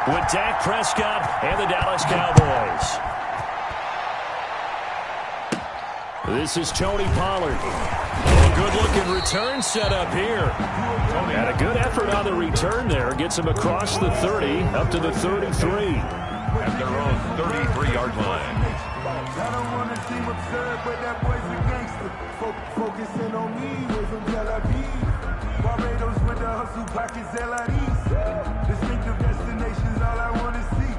with Dak Prescott and the Dallas Cowboys. This is Tony Pollard. A good-looking return set up here. And a good effort on the return there. Gets him across the 30, up to the 33. At their own 33-yard line. I don't want to seem absurd, but that boy's a gangster. Focusing on me, way from Tel Aviv. Barbados with the hustle pockets, LIDs. Distinctive destinations, all I want to see.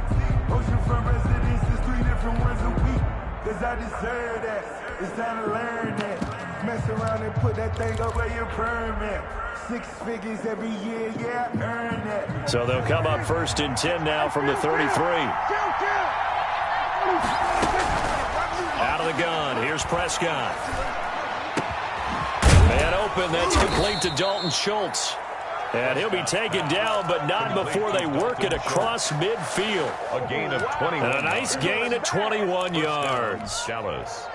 Oceanfront residences, 3 different ones a week. Cause I deserve that. It's time to learn that. Mess around and put that thing up where your permit. 6 figures every year, yeah, I earned that. So they'll come up 1st and 10 now from the 33. Out of the gun, here's Prescott. Man open, that's complete to Dalton Schultz. And he'll be taken down, but not before they work it across midfield. A gain of 21. And a nice gain of 21 yards. Dallas.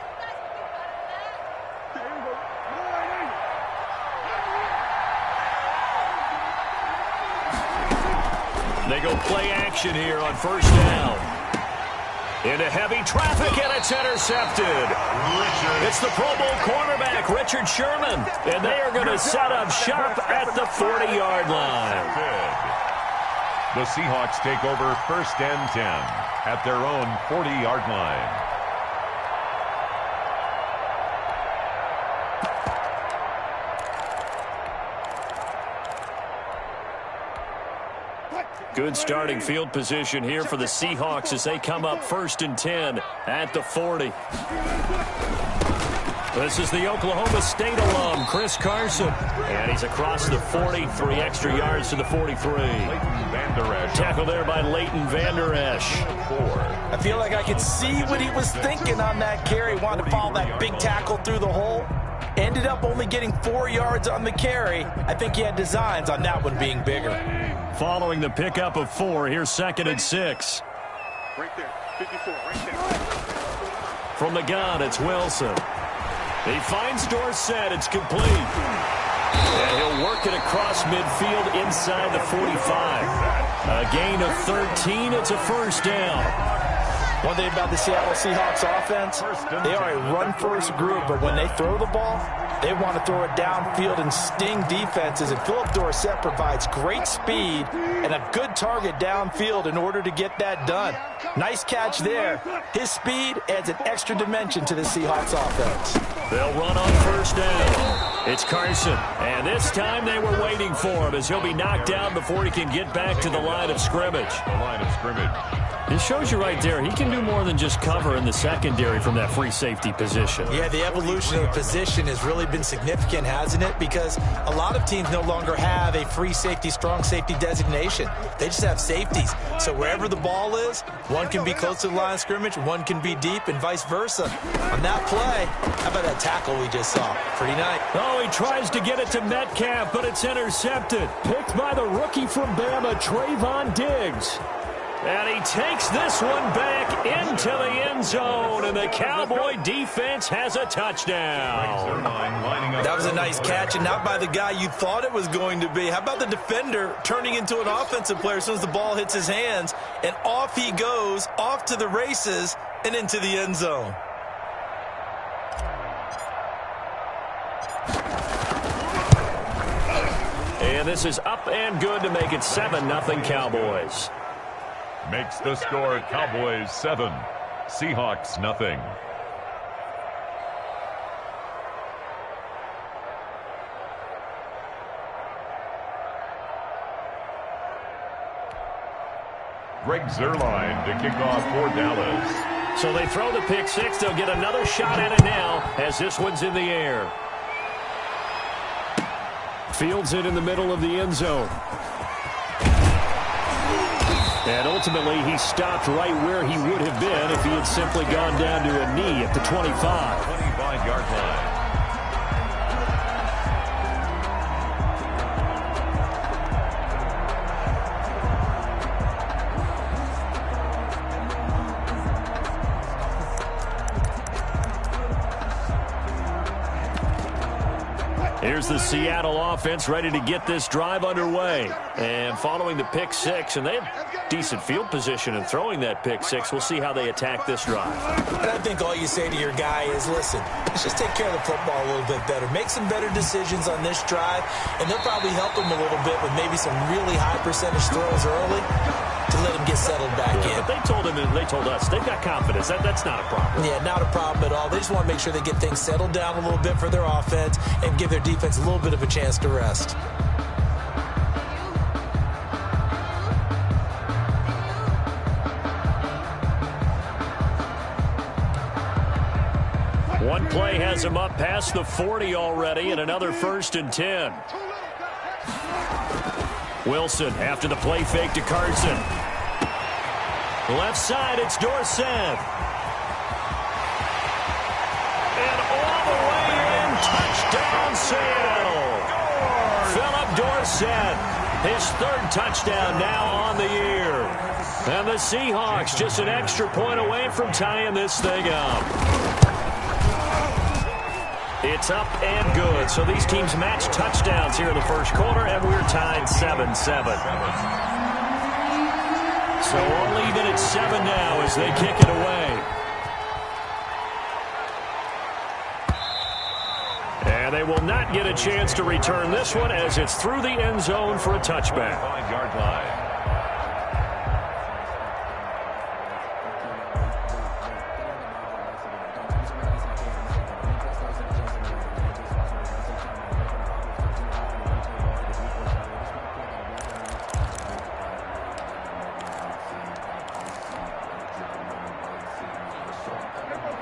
They go play action here on 1st down. Into heavy traffic, and it's intercepted. It's the Pro Bowl cornerback, Richard Sherman. And they are going to set up shop at the 40-yard line. The Seahawks take over 1st and 10 at their own 40-yard line. Good starting field position here for the Seahawks as they come up 1st and 10 at the 40. This is the Oklahoma State alum, Chris Carson. And he's across the 40, 3 extra yards to the 43. Tackle there by Leighton Vander Esch. I feel like I could see what he was thinking on that carry. Wanted to follow that big tackle through the hole. Ended up only getting 4 yards on the carry. I think he had designs on that one being bigger. Following the pickup of 4, here's 2nd and 6. Right there, 54, right there. From the gun, it's Wilson. He finds Dorsett. It's complete. And he'll work it across midfield inside the 45. A gain of 13. It's a 1st down. One thing about the Seattle Seahawks offense, they are a run-first group, but when they throw the ball, they want to throw it downfield and sting defenses, and Philip Dorsett provides great speed and a good target downfield in order to get that done. Nice catch there. His speed adds an extra dimension to the Seahawks offense. They'll run on 1st down. It's Carson, and this time they were waiting for him as he'll be knocked down before he can get back to the line of scrimmage. The line of scrimmage. It shows you right there, he can do more than just cover in the secondary from that free safety position. Yeah, the evolution of the position has really been significant, hasn't it? Because a lot of teams no longer have a free safety, strong safety designation. They just have safeties. So wherever the ball is, one can be close to the line of scrimmage, one can be deep, and vice versa. On that play, how about that tackle we just saw? Pretty nice. Oh, he tries to get it to Metcalf, but it's intercepted. Picked by the rookie from Bama, Trayvon Diggs. And he takes this one back into the end zone, and the Cowboy defense has a touchdown. That was a nice catch, and not by the guy you thought it was going to be. How about the defender turning into an offensive player as soon as the ball hits his hands, and off he goes, off to the races, and into the end zone. And this is up and good to make it 7-0 Cowboys. Makes the score Cowboys 7, Seahawks nothing. Greg Zuerlein to kick off for Dallas. So they throw the pick 6. They'll get another shot at it now as this one's in the air. Fields it in the middle of the end zone. And ultimately, he stopped right where he would have been if he had simply gone down to a knee at the 25. 25-yard line. Here's the Seattle offense ready to get this drive underway. And following the pick 6, and decent field position and throwing that pick six. We'll see how they attack this drive. And I think all you say to your guy is, listen, let's just take care of the football a little bit better. Make some better decisions on this drive, and they'll probably help him a little bit with maybe some really high percentage throws early to let him get settled back in. But they told him, and they told us, they've got confidence. That's not a problem. Yeah, not a problem at all. They just want to make sure they get things settled down a little bit for their offense and give their defense a little bit of a chance to rest. One play has him up past the 40 already, and another 1st and 10. Wilson after the play fake to Carson. Left side, it's Dorsett. And all the way in, touchdown Seattle. Philip Dorsett, his 3rd touchdown now on the year. And the Seahawks just an extra point away from tying this thing up. It's up and good. So these teams match touchdowns here in the first quarter, and we're tied 7-7. So all even at 7 now as they kick it away. And they will not get a chance to return this one as it's through the end zone for a touchback. 5-yard line.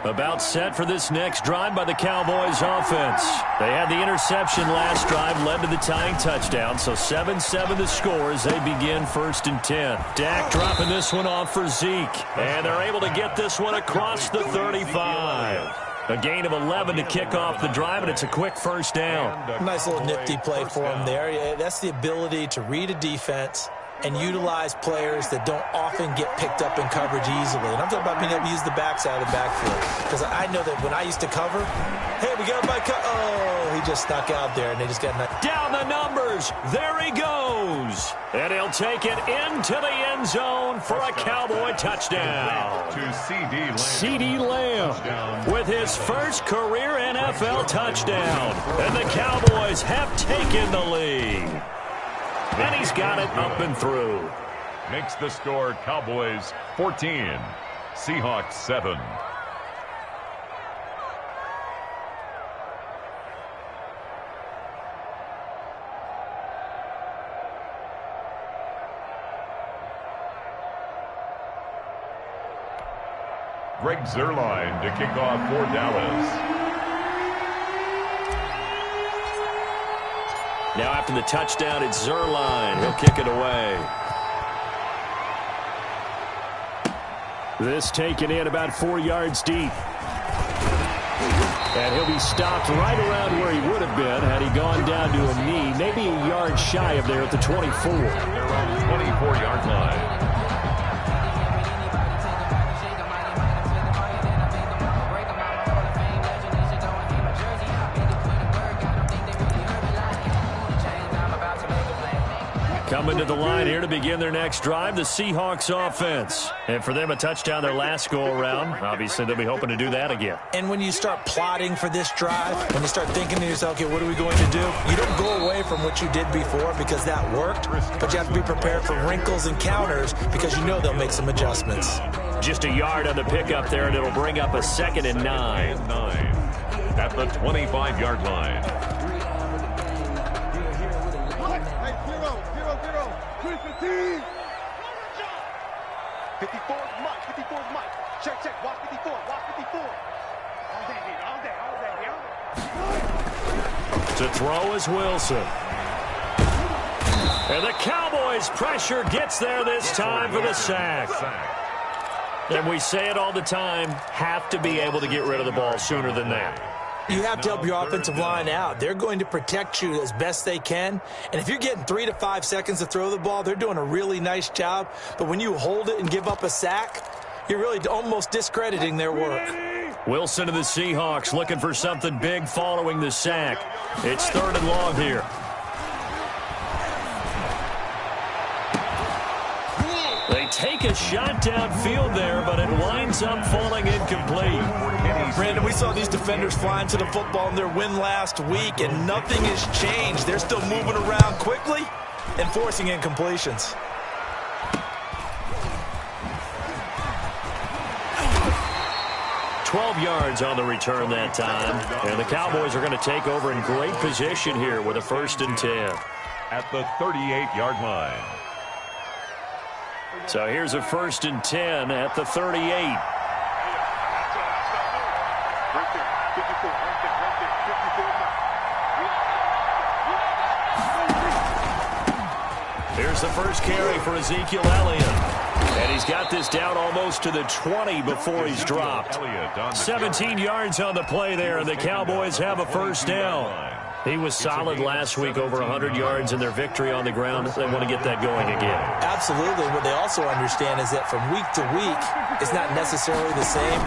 About set for this next drive by the Cowboys offense. They had the interception last drive, led to the tying touchdown, so 7-7 the score as they begin 1st and 10. Dak dropping this one off for Zeke, and they're able to get this one across the 35. A gain of 11 to kick off the drive, and it's a quick 1st down. Nice little nifty play for him there. Yeah, that's the ability to read a defense and utilize players that don't often get picked up in coverage easily. And I'm talking about being able to use the backside of the backfield. Because I know that when I used to cover, hey, we got my oh, he just snuck out there, and they just got down the numbers. There he goes. And he'll take it into the end zone for a Cowboy touchdown. To CeeDee Lamb with his first career NFL touchdown. And the Cowboys have taken the lead. And he's got it up and through. Makes the score Cowboys 14, Seahawks 7. Greg Zuerlein to kick off for Dallas. Now after the touchdown, it's Zuerlein. He'll kick it away. This taken in about 4 yards deep. And he'll be stopped right around where he would have been had he gone down to a knee, maybe a yard shy of there at the 24. They're on the 24-yard line. Coming to the line here to begin their next drive, the Seahawks offense. And for them, a touchdown their last go-around. Obviously, they'll be hoping to do that again. And when you start plotting for this drive, when you start thinking to yourself, okay, what are we going to do? You don't go away from what you did before because that worked, but you have to be prepared for wrinkles and counters because you know they'll make some adjustments. Just a yard on the pickup there, and it'll bring up a 2nd and 9. At the 25-yard line. 54 is Mike. 54 is Mike. Check. Watch 54. Watch 54. All day, baby. To throw is Wilson. And the Cowboys' pressure gets there this time for the sack. And we say it all the time, have to be able to get rid of the ball sooner than that. You have to help your offensive line out. They're going to protect you as best they can. And if you're getting 3 to 5 seconds to throw the ball, they're doing a really nice job. But when you hold it and give up a sack, you're really almost discrediting their work. Wilson of the Seahawks looking for something big following the sack. It's 3rd and long here. They take a shot downfield there, but it winds up falling incomplete. Brandon, we saw these defenders flying to the football in their win last week, and nothing has changed. They're still moving around quickly and forcing incompletions. Yards on the return that time. And the Cowboys are going to take over in great position here with a 1st and 10. At the 38-yard line. So here's a 1st and 10 at the 38. Here's the first carry for Ezekiel Elliott. And he's got this down almost to the 20 before he's dropped. 17 yards on the play there, and the Cowboys have a 1st down. He was solid last week, over 100 yards in their victory on the ground. They want to get that going again. Absolutely. What they also understand is that from week to week, it's not necessarily the same,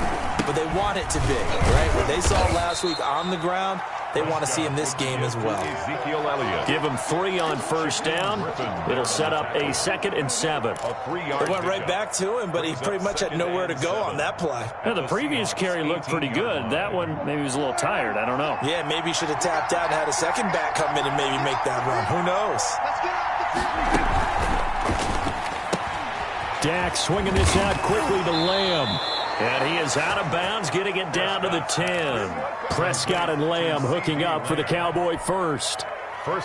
but they want it to be, right? What they saw last week on the ground, they want to see in this game as well. Ezekiel Elliott. Give him 3 on 1st down. It'll set up a 2nd and 7. They went right back to him, but he pretty much had nowhere to go on that play. Yeah, the previous carry looked pretty good. That one, maybe he was a little tired. I don't know. Yeah, maybe he should have tapped out and had a second back come in and maybe make that run. Who knows? Dak swinging this out quickly to Lamb. And he is out of bounds, getting it down to the 10. Prescott and Lamb hooking up for the Cowboy 1st.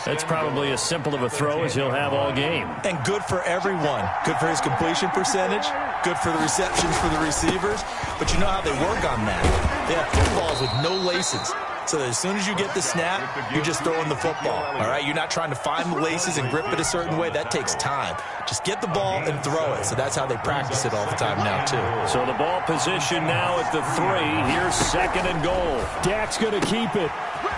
That's probably as simple of a throw as he'll have all game. And good for everyone. Good for his completion percentage. Good for the receptions for the receivers. But you know how they work on that. They have footballs with no laces. So as soon as you get the snap, you're just throwing the football. All right, you're not trying to find the laces and grip it a certain way. That takes time. Just get the ball and throw it. So that's how they practice it all the time now, too. So the ball position now at the 3. Here's 2nd and goal. Dak's going to keep it.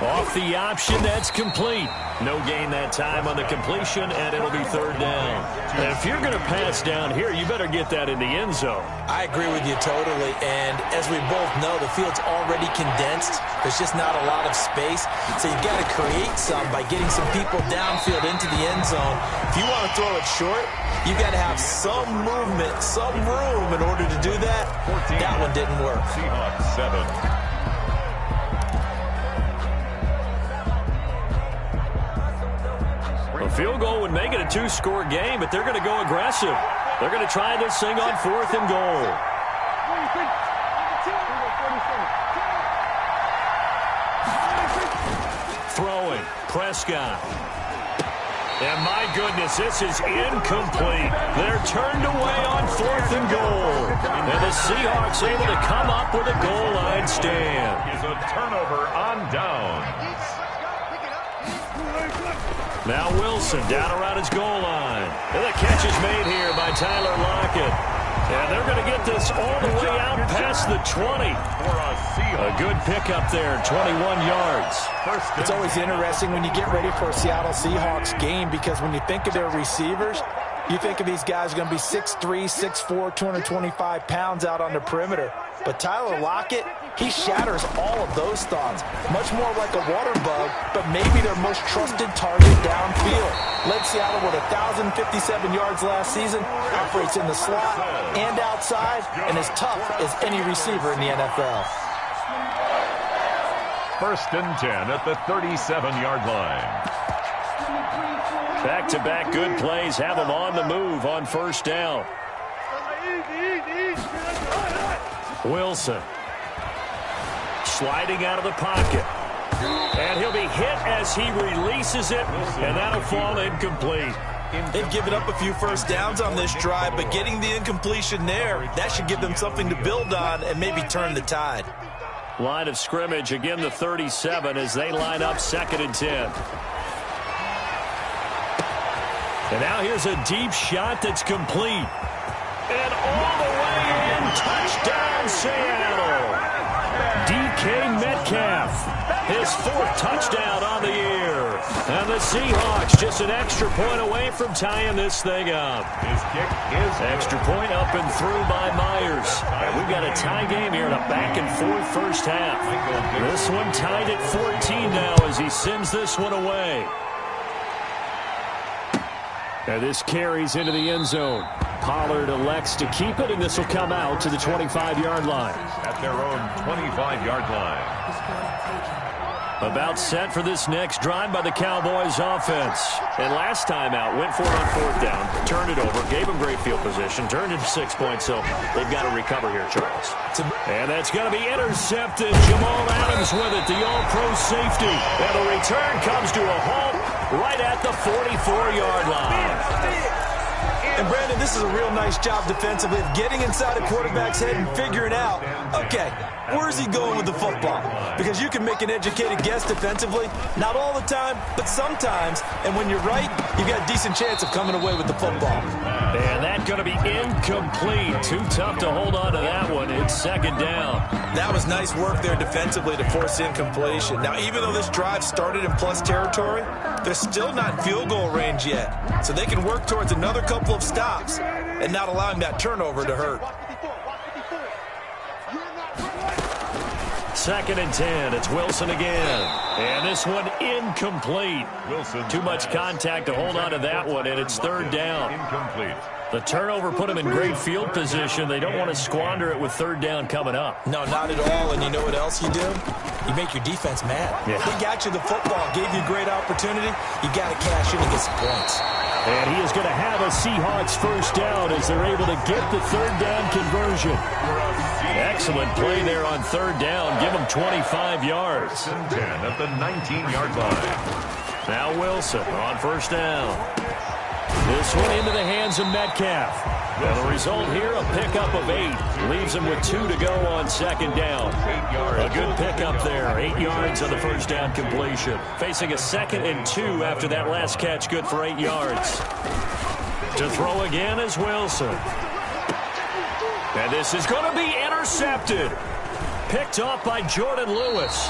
Off the option, that's complete. No gain that time on the completion, and it'll be 3rd down. And if you're going to pass down here, you better get that in the end zone. I agree with you totally, and as we both know, the field's already condensed. There's just not a lot of space, so you've got to create some by getting some people downfield into the end zone. If you want to throw it short, you've got to have some movement, some room in order to do that. That one didn't work. Seahawks 7. A field goal would make it a 2-score game, but they're going to go aggressive. They're going to try this thing on 4th and goal. Throwing, Prescott. And my goodness, this is incomplete. They're turned away on 4th and goal. And the Seahawks able to come up with a goal line stand. Is a turnover on down. Now Wilson down around his goal line. And the catch is made here by Tyler Lockett. And they're going to get this all the way out past the 20. A good pickup there, 21 yards. It's always interesting when you get ready for a Seattle Seahawks game because when you think of their receivers, you think of these guys going to be 6'3", 6'4", 225 pounds out on the perimeter. But Tyler Lockett, he shatters all of those thoughts. Much more like a water bug, but maybe their most trusted target downfield. Led Seattle with 1,057 yards last season, operates in the slot and outside, and as tough as any receiver in the NFL. 1st and 10 at the 37-yard line. Back-to-back good plays have them on the move on 1st down. Wilson sliding out of the pocket. And he'll be hit as he releases it, and that'll fall incomplete. They've given up a few 1st downs on this drive, but getting the incompletion there, that should give them something to build on and maybe turn the tide. Line of scrimmage, again the 37 as they line up 2nd and 10. And now here's a deep shot that's complete. And all the way in, touchdown Seattle. DK Metcalf, his 4th touchdown on the year. And the Seahawks just an extra point away from tying this thing up. His kick is extra point up and through by Myers. And we've got a tie game here in a back-and-forth first half. This one tied at 14 now as he sends this one away. And this carries into the end zone. Pollard elects to keep it, and this will come out to the 25-yard line. At their own 25-yard line. About set for this next drive by the Cowboys offense. And last time out, went for it on fourth down, turned it over, gave them great field position, turned it to 6 points, so they've got to recover here, Charles. And that's going to be intercepted. Jamal Adams with it, the all-pro safety. And the return comes to a halt right at the 44-yard line. And, Brandon, this is a real nice job defensively of getting inside a quarterback's head and figuring out, okay, where's he going with the football? Because you can make an educated guess defensively, not all the time, but sometimes. And when you're right, you've got a decent chance of coming away with the football. And that's going to be incomplete. Too tough to hold on to that one. It's second down. That was nice work there defensively to force incompletion. Now, even though this drive started in plus territory, they're still not in field goal range yet. So they can work towards another couple of stops and not allowing that turnover to hurt. Second and 10. It's Wilson again. And this one incomplete. Wilson. Too much contact to hold on to that one, and it's third down. Incomplete. The turnover put them in great field position. They don't want to squander it with third down coming up. No, not at all. And you know what else you do? You make your defense mad. Yeah. They got you the football, gave you a great opportunity. You got to cash in and get some points. And he is going to have a Seahawks first down as they're able to get the third down conversion. Excellent play there on third down. Give them 25 yards. 10 at the 19-yard line. Now Wilson on first down. This one into the hands of Metcalf. And the result here, a pickup of 8. Leaves him with 2 to go on second down. 8 yards. A good pickup there. 8 yards on the first down completion. Facing a 2nd and 2 after that last catch, good for 8 yards. To throw again is Wilson. And this is going to be intercepted. Picked off by Jordan Lewis.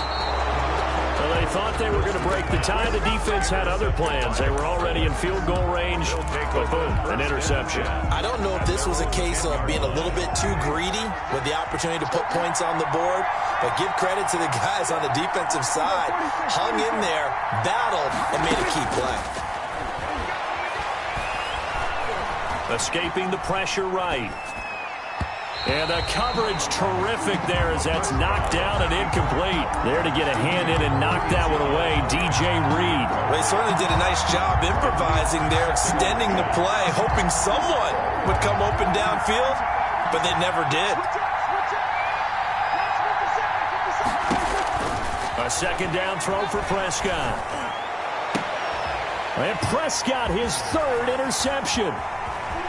So they thought they were going to break the tie. The defense had other plans. They were already in field goal range. But boom, an interception. I don't know if this was a case of being a little bit too greedy with the opportunity to put points on the board, but give credit to the guys on the defensive side. Hung in there, battled, and made a key play. Escaping the pressure right. And the coverage terrific there as that's knocked down and incomplete. There to get a hand in and knock that one away, DJ Reed. They certainly did a nice job improvising there, extending the play, hoping someone would come open downfield, but they never did. A second down throw for Prescott. And Prescott, his 3rd interception.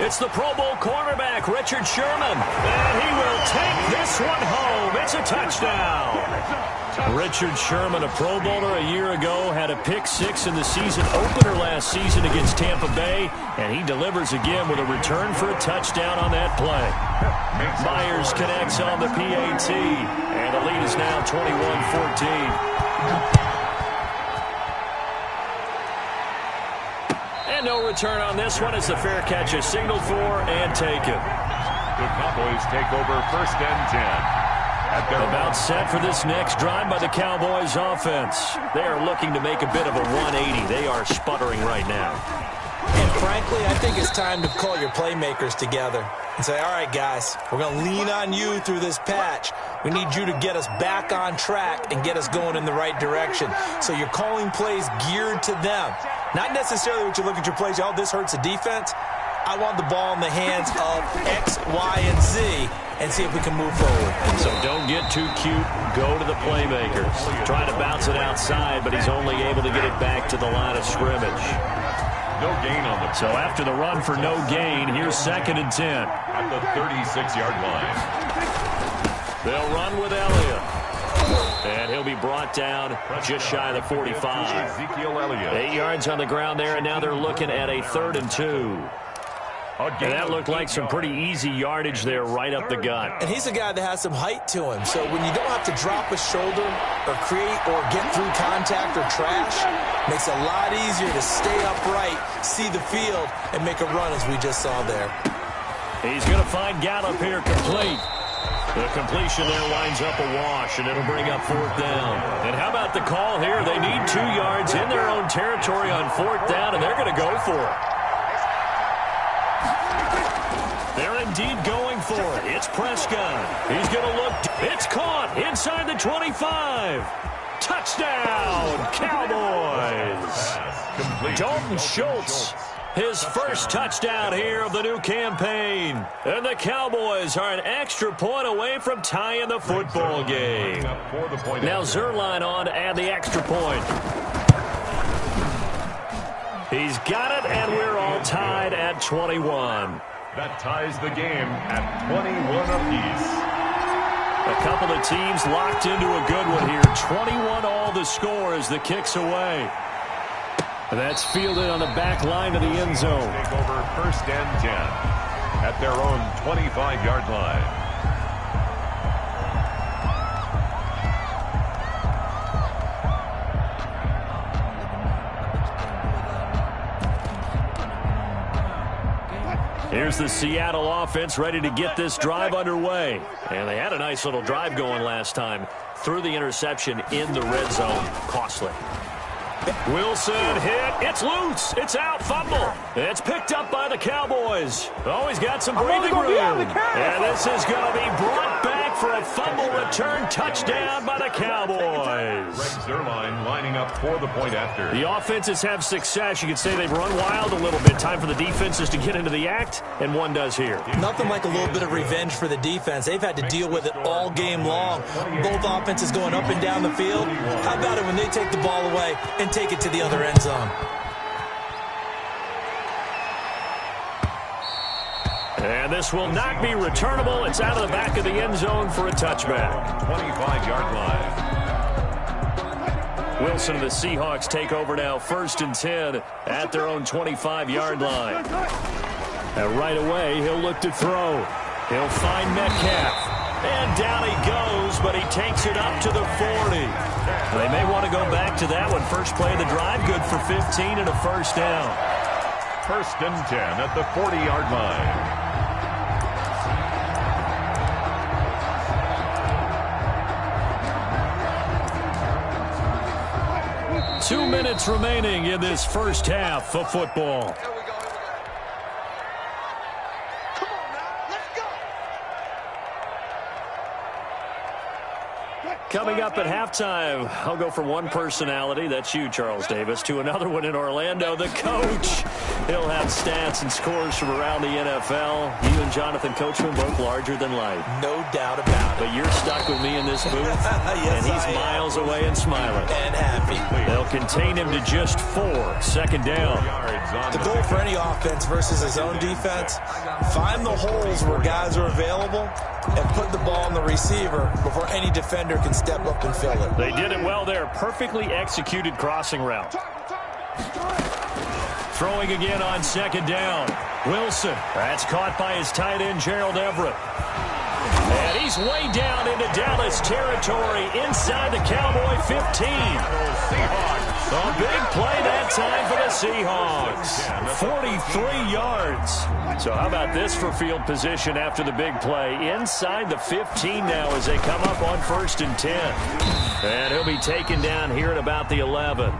It's the Pro Bowl cornerback, Richard Sherman. And he will take this one home. It's a touchdown. Richard Sherman, a Pro Bowler a year ago, had a pick-6 in the season opener last season against Tampa Bay. And he delivers again with a return for a touchdown on that play. Myers connects on the PAT. And the lead is now 21-14. No return on this one as the fair catch is signaled for and taken. The Cowboys take over first and 10. About set for this next drive by the Cowboys offense. They are looking to make a bit of a 180. They are sputtering right now. And frankly, I think it's time to call your playmakers together and say, all right, guys, we're going to lean on you through this patch. We need you to get us back on track and get us going in the right direction. So you're calling plays geared to them. Not necessarily what you look at your plays, oh, this hurts the defense. I want the ball in the hands of X, Y, and Z and see if we can move forward. So don't get too cute. Go to the playmakers. Try to bounce it outside, but he's only able to get it back to the line of scrimmage. No gain on the So after the run for no gain, here's 2nd and 10. At the 36-yard line. They'll run with Elliott. And he'll be brought down just shy of the 45. Ezekiel Elliott. 8 yards on the ground there, and now they're looking at a 3rd and 2. And that looked like some pretty easy yardage there right up the gut. And he's a guy that has some height to him. So when you don't have to drop a shoulder or create or get through contact or trash, makes it a lot easier to stay upright, see the field, and make a run as we just saw there. He's going to find Gallup here complete. The completion there winds up a wash, and it'll bring up 4th down. And how about the call here? They need 2 yards in their own territory on 4th down, and they're going to go for it. indeed going for it. It's Prescott. He's going to look. It's caught inside the 25. Touchdown, Cowboys. Dalton Schultz, his first touchdown here of the new campaign. And the Cowboys are an extra point away from tying the football game. Now Zuerlein on to add the extra point. He's got it, and we're all tied at 21. That ties the game at 21 apiece. A couple of teams locked into a good one here. 21 all the score as the kick's away. And that's fielded on the back line of the end zone. Take over 1st and 10 at their own 25-yard line. Here's the Seattle offense ready to get this drive underway. And they had a nice little drive going last time. Threw the interception in the red zone. Costly. Wilson hit. It's loose. It's out. Fumble. It's picked up by the Cowboys. Oh, he's got some breathing room. And this is going to be brought back for a fumble return touchdown by the Cowboys. Rex Zuerlein lining up for the point after. The offenses have success. You could say they've run wild a little bit. Time for the defenses to get into the act, and one does here. Nothing like a little bit of revenge for the defense. They've had to deal with it all game long. Both offenses going up and down the field. How about it when they take the ball away and take it to the other end zone? And this will not be returnable. It's out of the back of the end zone for a touchback. 25-yard line. Wilson and the Seahawks take over now, 1st and 10 at their own 25-yard line. And right away, he'll look to throw. He'll find Metcalf. And down he goes, but he takes it up to the 40. They may want to go back to that one. First play of the drive, good for 15 and a first down. 1st and 10 at the 40-yard line. 2 minutes remaining in this first half of football. Coming up at halftime, I'll go from one personality, that's you, Charles Davis, to another one in Orlando, the coach. He'll have stats and scores from around the NFL. You and Jonathan Coachman both larger than life. No doubt about it. But you're stuck with me in this booth, yes, and he's miles away and smiling. And happy. They'll contain him to just 4. 2nd down. The goal for any offense versus his own defense, find the holes where guys are available and put the ball on the receiver before any defender can step up and fill it. They did it well there. Perfectly executed crossing route. Throwing again on 2nd down. Wilson. That's caught by his tight end, Gerald Everett. And he's way down into Dallas territory inside the Cowboy 15. A big play that time for the Seahawks. 43 yards. So how about this for field position after the big play? Inside the 15 now as they come up on 1st and 10. And he'll be taken down here at about the 11.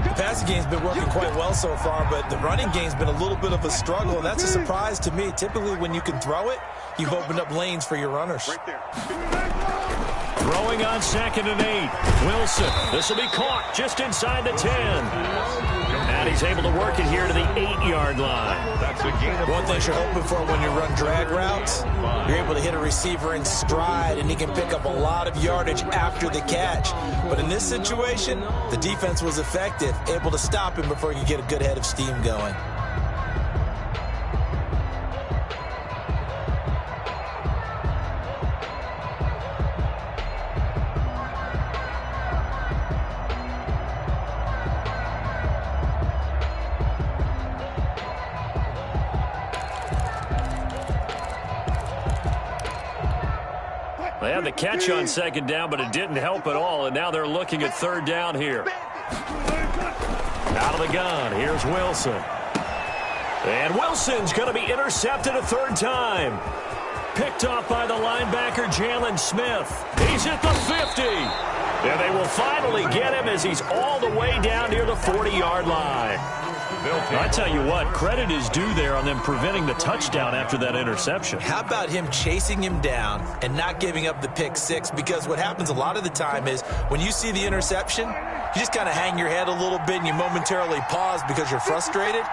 The passing game's been working quite well so far, but the running game's been a little bit of a struggle, and that's a surprise to me. Typically, when you can throw it, you've opened up lanes for your runners. Throwing on 2nd and 8. Wilson. This will be caught just inside the 10. And he's able to work it here to the 8-yard line. That's a gain of One thing you're hoping for when you run drag routes, you're able to hit a receiver in stride, and he can pick up a lot of yardage after the catch. But in this situation, the defense was effective, able to stop him before he could get a good head of steam going. They had the catch on 2nd down, but it didn't help at all, and now they're looking at 3rd down here. Out of the gun, here's Wilson. And Wilson's going to be intercepted a 3rd time. Picked off by the linebacker, Jalen Smith. He's at the 50. And they will finally get him as he's all the way down near the 40-yard line. I tell you what, credit is due there on them preventing the touchdown after that interception. How about him chasing him down and not giving up the pick six? Because what happens a lot of the time is when you see the interception, you just kind of hang your head a little bit and you momentarily pause because you're frustrated.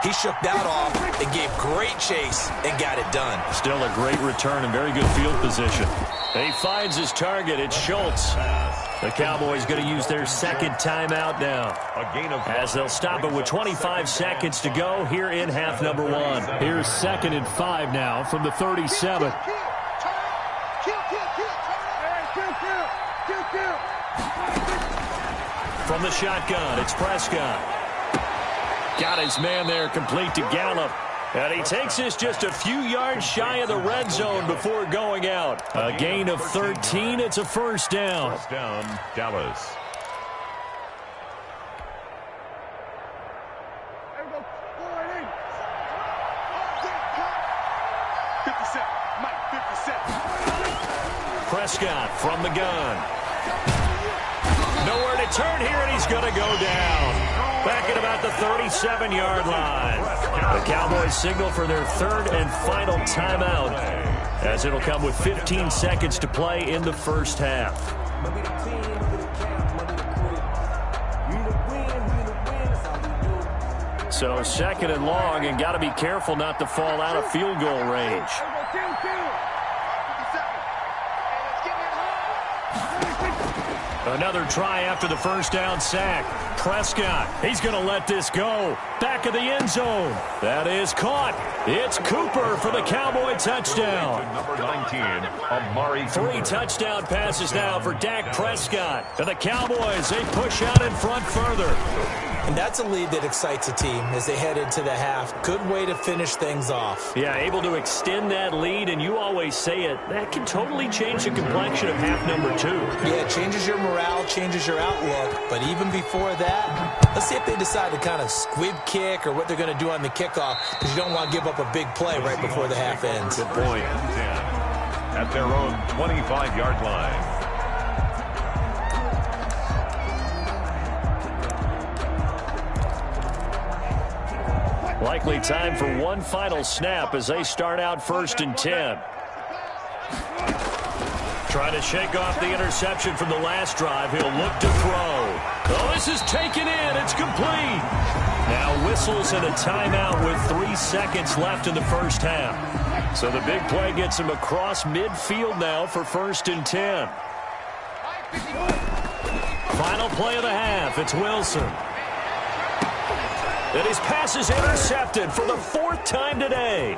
He shook that off and gave great chase and got it done. Still a great return and very good field position. He finds his target. It's Schultz. The Cowboys going to use their second timeout now, as they'll stop it with 25 seconds to go here in half number one. Here's 2nd and 5 now from the 37. From the shotgun, it's Prescott. Got his man there, complete to Gallup. And he takes this just a few yards shy of the red zone before going out. A gain of 13. It's a first down. First down, Dallas. Prescott from the gun. Nowhere to turn here, and he's going to go down. Back at about the 37-yard line. The Cowboys signal for their third and final timeout, as it'll come with 15 seconds to play in the first half. So 2nd and long, and got to be careful not to fall out of field goal range. Another try after the first down sack. Prescott, he's going to let this go. Back of the end zone. That is caught. It's Cooper for the Cowboy touchdown. Number 19, Amari. 3 touchdown passes now for Dak Prescott. And the Cowboys, they push out in front further. And that's a lead that excites a team as they head into the half. Good way to finish things off. Yeah, able to extend that lead, and you always say it, that can totally change the complexion of half number 2. Yeah, it changes your morale, changes your outlook. But even before that, let's see if they decide to kind of squib kick or what they're going to do on the kickoff, because you don't want to give up a big play right before the half ends. Good point. At their own 25-yard line. Likely time for one final snap as they start out 1st and 10. Trying to shake off the interception from the last drive. He'll look to throw. Oh, this is taken in. It's complete. Now whistles and a timeout with 3 seconds left in the first half. So the big play gets him across midfield now for 1st and 10. Final play of the half. It's Wilson. And his pass is intercepted for the 4th time today.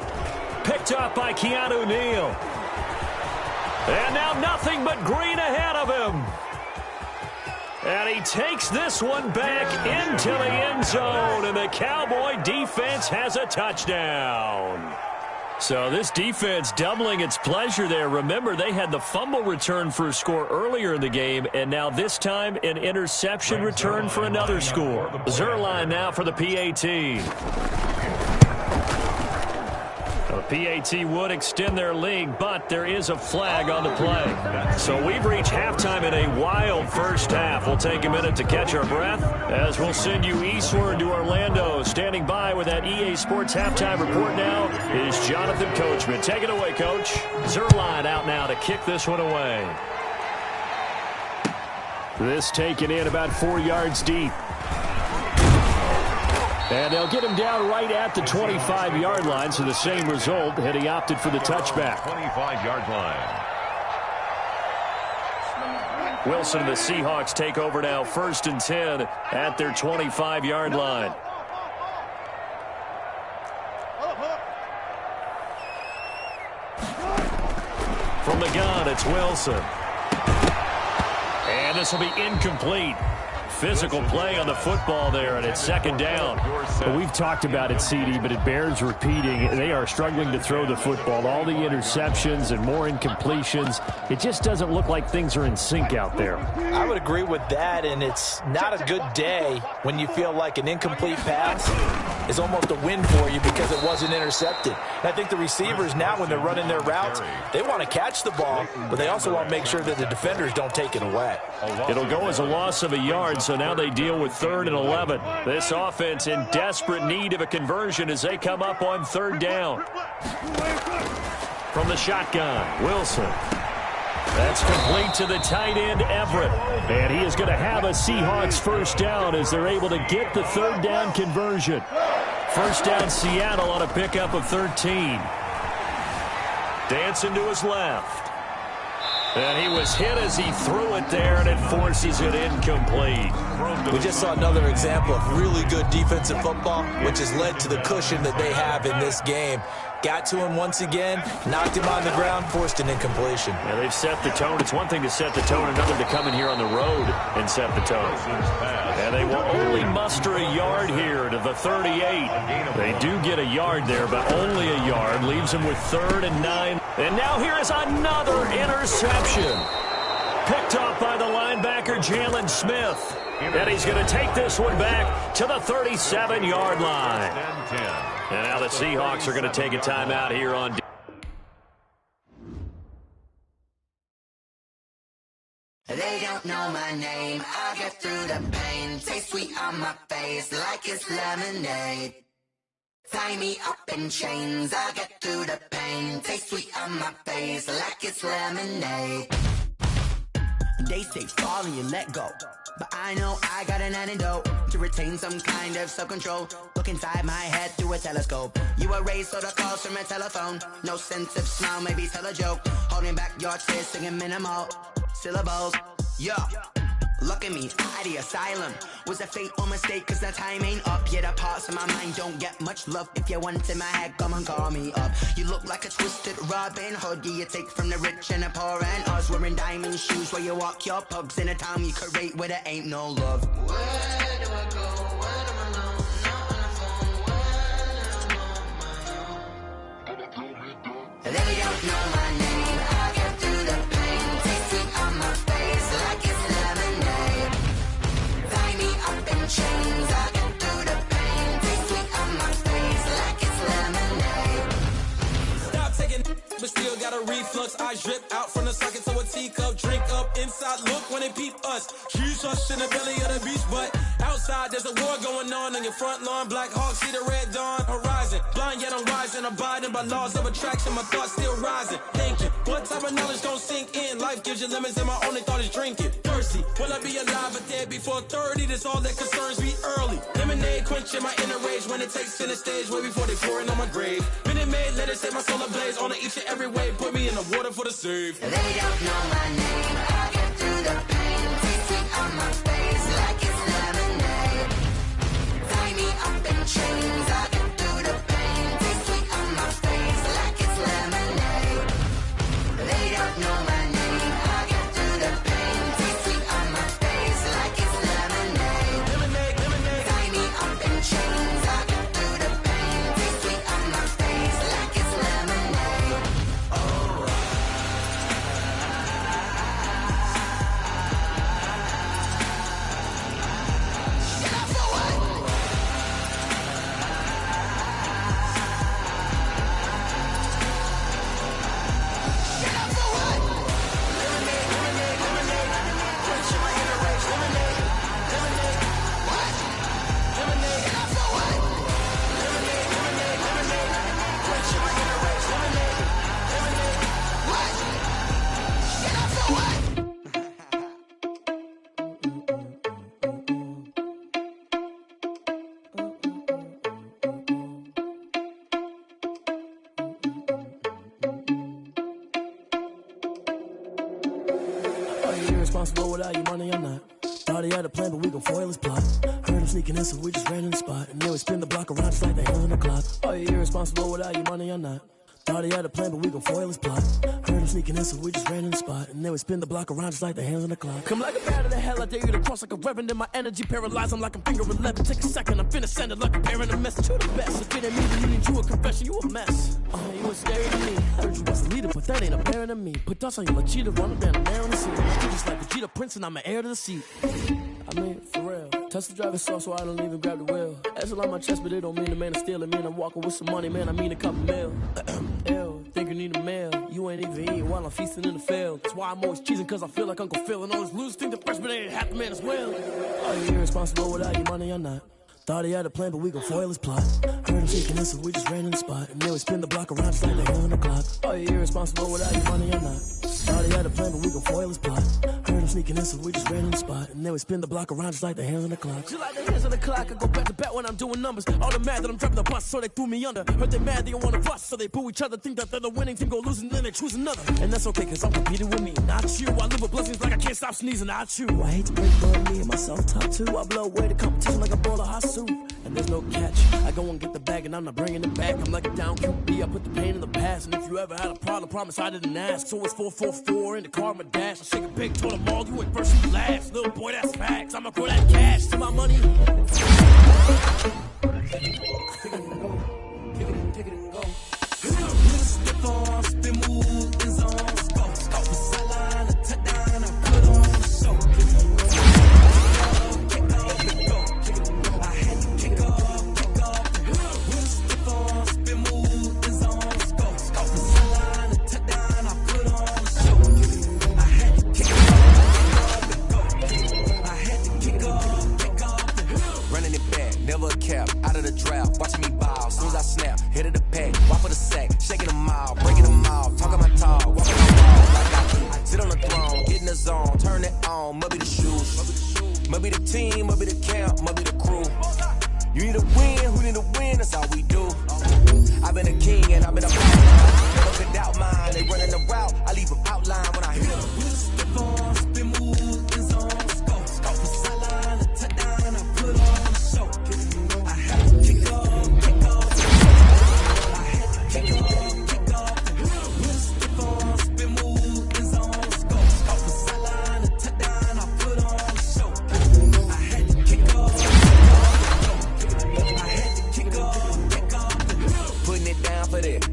Picked up by Keanu Neal. And now nothing but green ahead of him. And he takes this one back into the end zone. And the Cowboy defense has a touchdown. So this defense doubling its pleasure there. Remember, they had the fumble return for a score earlier in the game, and now this time an interception return for another score. Zuerlein now for the PAT. The PAT would extend their lead, but there is a flag on the play. So we've reached halftime in a wild first half. We'll take a minute to catch our breath as we'll send you eastward to Orlando. Standing by with that EA Sports halftime report now is Jonathan Coachman. Take it away, Coach. Zuerlein out now to kick this one away. This taken in about 4 yards deep. And they'll get him down right at the 25-yard line, so the same result, and he opted for the touchback. 25-yard line. Wilson and the Seahawks take over now, 1st and 10 at their 25-yard line. From the gun, it's Wilson. And this will be incomplete. Physical play on the football there, and it's 2nd down. Well, we've talked about it, CD, but it bears repeating. They are struggling to throw the football. All the interceptions and more incompletions. It just doesn't look like things are in sync out there. I would agree with that, and it's not a good day when you feel like an incomplete pass is almost a win for you because it wasn't intercepted. And I think the receivers now, when they're running their routes, they want to catch the ball, but they also want to make sure that the defenders don't take it away. It'll go as a loss of a yard, so now they deal with 3rd and 11. This offense in desperate need of a conversion as they come up on 3rd down. From the shotgun, Wilson. That's complete to the tight end, Everett. And he is going to have a Seahawks first down as they're able to get the 3rd down conversion. First down, Seattle on a pickup of 13. Dancing to his left. And he was hit as he threw it there, and it forces it incomplete. We just saw another example of really good defensive football, which has led to the cushion that they have in this game. Got to him once again, knocked him on the ground, forced an incompletion. Yeah, they've set the tone. It's one thing to set the tone, another to come in here on the road and set the tone. And they will only muster a yard here to the 38. They do get a yard there, but only a yard. Leaves them with 3rd and 9. And now here is another interception. Picked off by the linebacker, Jalen Smith. And he's going to take this one back to the 37-yard line. And now the Seahawks are going to take a timeout here on. They don't know my name. I get through the pain. Taste sweet on my face like it's lemonade. Tie me up in chains. I get through the pain. Taste sweet on my face like it's lemonade. They say fall and you let go, but I know I got an antidote to retain some kind of self-control. Look inside my head through a telescope. You erase all the calls from a telephone. No sense of smile, maybe tell a joke. Holding back your tears, singing minimal syllables. Yeah, look at me, at the asylum. Was a fate or mistake, cause the time ain't up. Yet the parts of my mind don't get much love. If you want in my head, come and call me up. You look like a twisted Robin Hood. You take from the rich and the poor and us. Wearing diamond shoes where you walk your pugs in a town you create where there ain't no love. Where do I go? When I'm alone? Not on the phone. When I'm on my own. They don't know my name. I get through the pain. Taste sweet on my face like it's lemonade. Tie me up in chains. I get through the pain. Taste sweet on my face like it's lemonade. Stop taking, but still got a reflux. I drip out from the socket to a teacup. Drink up inside. Look when they peep us. Huge us in the belly of the beach, but outside there's a war going on your front lawn. Black Hawk see the red dawn horizon. Blind yet I'm rising, abiding by laws of attraction. My thoughts still rising. Thinking, what type of knowledge don't sink in? Life gives you lemons, and my only thought is drinking. Thirsty, will I be alive or dead before 30? That's all that concerns me early. Lemonade quenching my inner rage when it takes center stage, way before they pour it on my grave. Minute Maid, let it set my soul ablaze. On each and every way, put me in the water for the save. They don't know my name. I get through the pain. Taste sweet on my face like it's lemonade. Tie me up in chains. I get through the pain. Taste sweet on my face like it's lemonade. They don't know my name. I get through the pain. Taste sweet on my face like it's lemonade. Tie me up in chains. I get through the pain. Taste sweet on my face like it's lemonade. Oh. Irresponsible without your money, I'm not. Thought he had a plan, but we gon' foil his plot. Heard him sneaking in, so we just ran in the spot. And then we spin the block around just like the hands on the clock. Are you irresponsible without your money, I'm not. Thought he had a plan, but we gon' foil his plot. Heard him sneaking in, so we just ran in the spot. And then we spin the block around just like the hands on the clock. Come like a bat of the hell, I dare you to cross like a reverend. And my energy paralyzed, I'm like I'm finger 11. Take a second, I'm finna send it like a parent a message. You the best, if it ain't me, then you need you a confession, you a mess. You was scary to me. Heard you was a leader, but that ain't apparent to me. Put dust on you like cheetah, running down the air on the seat. You just like the Vegeta Prince, and I'm an heir to the seat. I mean, for real. Tesla driving soft, so I don't even grab the wheel. That's on my chest, but it don't mean the man is stealing. Man, I'm walking with some money, man, I mean a couple mil. Ew, think you need a meal. You ain't even eating while I'm feasting in the field. That's why I'm always cheesing, cause I feel like Uncle Phil. And all those losers think the freshman ain't half the man as well. Are you irresponsible without your money or not? Thought he had a plan, but we gon' foil his plot. Heard him shaking this, so we just ran in the spot. And then we spin the block around just like the hell on the clock. Are you irresponsible without your money or not? Thought he had a plan, but we gon' foil his plot. Heard him sneaking in, so we just ran in the spot. And then we spin the block around just like the hands on the clock. Just like the hands on the clock, I go back to back when I'm doing numbers. All the mad that I'm dropping the bus, so they threw me under. Heard they mad, they don't wanna bust, so they boo each other. Think that they're the winning team, go losing, then they choose another. And that's okay, cause I'm competing with me, not you. I live with blessings like I can't stop sneezing, not you. I hate to break both me and myself top two. I blow away the competition like a bowl of hot soup. And there's no catch. I go and get the bag and I'm not bringing it back. I'm like a down QB, I put the pain in the past. And if you ever had a problem, promise I didn't ask. So it's 444 in the car, my dash. I shake a big, told them all, you ain't first, you last. Little boy, that's facts. I'ma throw that cash to my money. Take it and go. Take it and go. Step on, spin, move, in zone, scope. Scope the sideline, a touchdown, I put on the show. Never a cap, out of the draft, watching me ball. Soon as I snap, hit of the pack, walk for the sack, shaking them all, breaking them all, talking my talk, walking my wall like I sit on the throne, get in the zone, turn it on, must be the shoes, must be the team, must be the camp, must be the crew. You need a win, who need a win, that's all we do. I've been a king and I've been a baller. Never could doubt mine, they running the route, I leave them outline when I hit them. Step on, spin, move, in zone, scope the sideline, a touchdown, I put on the show.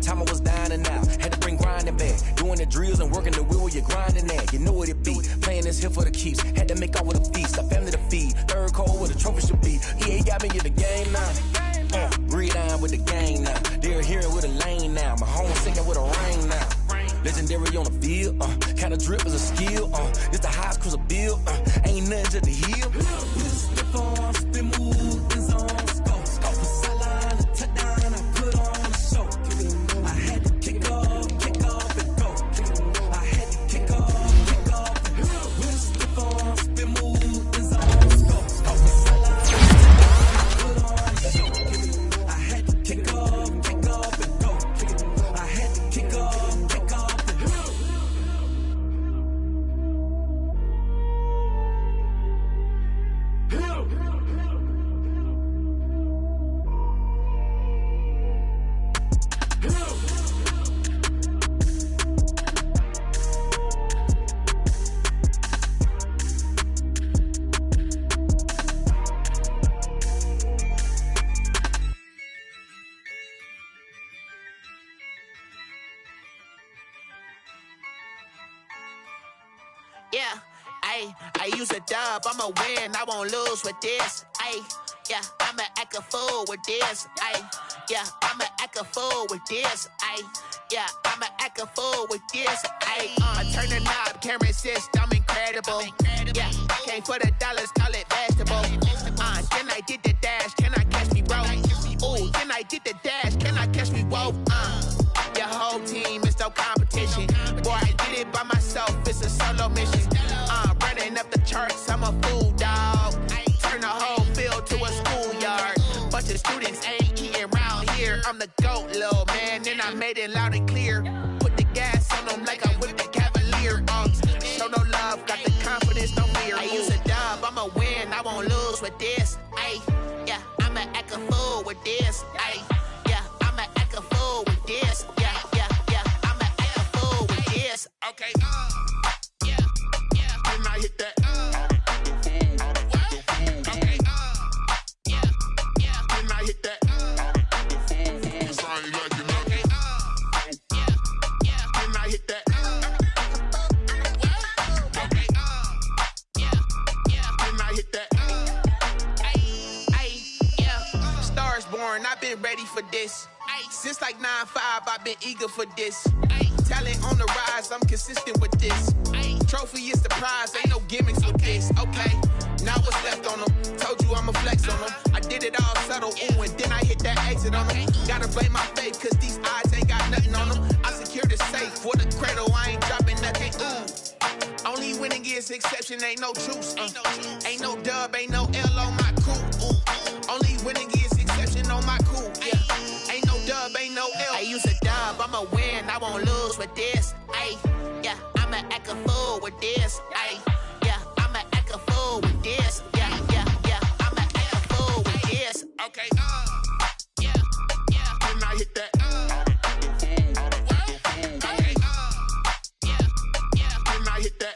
Time I was dying and out, had to bring grinding back. Doing the drills and working the wheel where you're grinding at. You know what it be, playing this here for the keeps. Had to make out with a feast, a family to feed. Third cold where the trophy should be. EA got me in the game now. Breed on with the game now. They're hearing with a lane now. My home singing with a rain now. Legendary on the field, kinda drip is a skill. It's the highest cruiser bill, ain't nothing to the hill. Step on, spin, move, in zone, scope the sideline, a touchdown, I put on the show. I had to kick off and go. I had to kick off and go. Step on, spin, move, in zone, scope the sideline, a touchdown, I put on the show. I had to kick off and go. I had to kick off. Yeah, I use a dub, I'ma win, I won't lose with this. Yeah, I'ma act a fool with this. Yeah, I'ma act a fool with this. Yeah, I'ma act a fool with this. I turn the knob, can't resist, I'm incredible. Yeah, came for the dollars, call it vegetable. Then I did the dash, can I catch me, bro? Ooh, then I did the dash, can I catch me, whoa? Your whole team is no competition. Boy, I did it by myself, it's a solo mission. Running up the charts, I'm a fool, dog. Turn the whole field to a schoolyard. Bunch of students ain't eating round here. I'm the GOAT, little man, and I made it loud and clear. Put the gas on them like I'm with the Cavalier. Show no love, got the confidence, no fear. I use a dub, I'ma win, I won't lose with this. Yeah, I'ma act a fool with this. Yeah, I'ma act a fool with this. Yeah, I'ma act a fool with this. Okay. Then I hit that. Okay. Then I hit that. Then I hit that. Okay. Then I hit that. for this. Since like 9-5, I've been eager for this. Talent on the rise, I'm consistent with this. Trophy is the prize, ain't no gimmicks with this. Okay, now what's left on them? Told you I'ma flex on them. I did it all subtle, ooh, and then I hit that exit on them. Gotta blame my faith, cause these eyes ain't got nothing on them. I secured the safe for the cradle, I ain't dropping nothing, ooh. Only winning is exception, ain't no truce. Ain't no dub, ain't no L on my crew. Only winning is exception on my crew. Yeah, ain't no dub, ain't no L. I use a dub, I'ma win, I won't lose with this. Ay, yeah, I'ma act a fool with this. Ay, yeah, I'ma act a fool with this. Yeah, I'ma act a fool with this. Okay, yeah, then I hit that. Then I hit that.